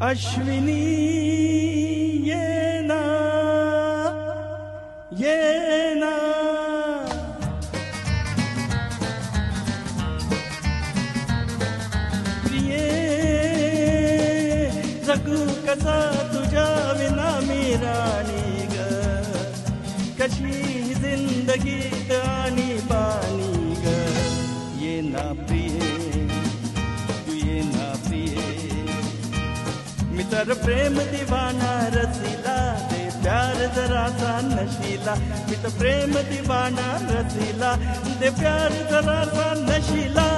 अश्विनी ये ना प्रिये जगू कसा तुझ्या विना मी राणी ग कशी जिंदगीत आणि पाणी ग ये ना प्रिये तू ये ना प्रिये मी तर प्रेम दीवाना रसिला दे प्यार जरा सा नशीला मी तर प्रेम दीवाना रसिला दे प्यार जरा सा नशीला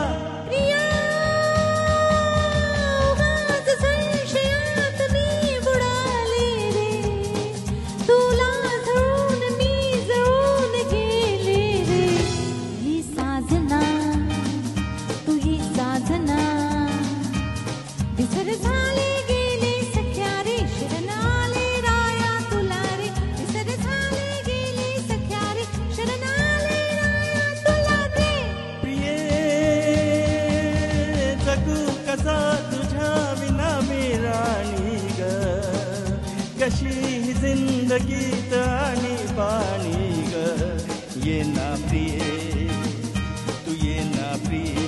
कशी जिंदगीत आणि पाणी ग ये ना प्रिये तू ये ना प्रिये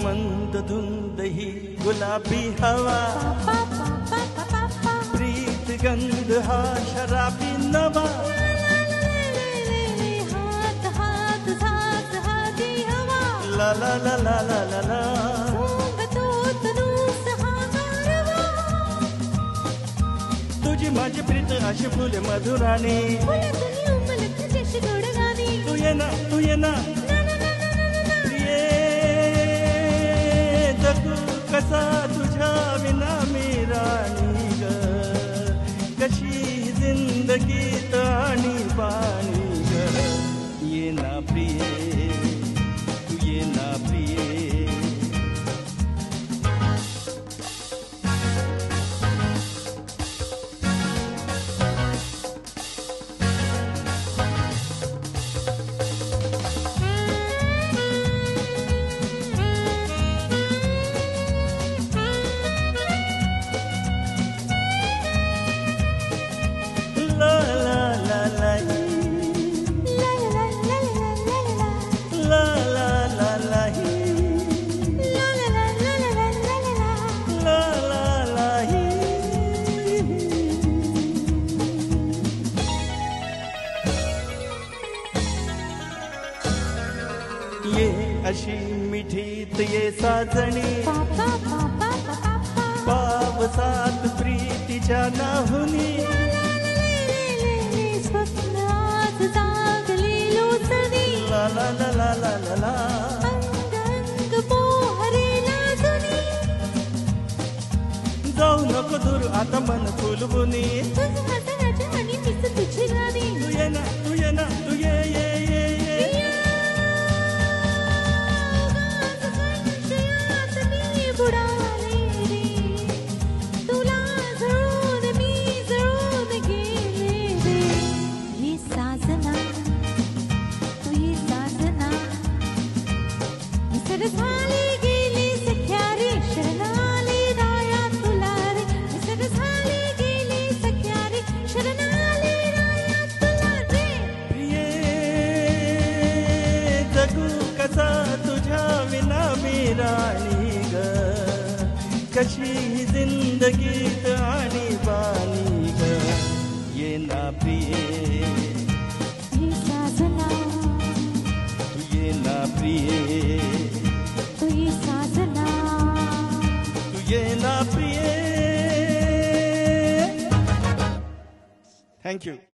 मंद धुंद ही गुलाबी हवा प्रीत गंध हा शराबी नवा ला ला ला ला ला ला ला तुझी माझी प्रीत अशी फुले मधुराणी तू ये ना तू ये ना कसा तुझ्या विना मी राणी ग कशी जिंदगीत आणि पाणी ग ये ना प्रिये तू ये ना प्रिये ये अशी मिठीत ये साजणी पावसात प्रीतीच्या नाहुनी ला ला ला ला ला ला ला जाऊ नको दूर आता मन फुलवुनी तू ये ना तू ये ना तू ये ये ये ये राणी ग कशी जिंदगीत आणि पाणी ग ये ना प्रिये तू ये ना प्रिये तू ये ना प्रिये थँक यू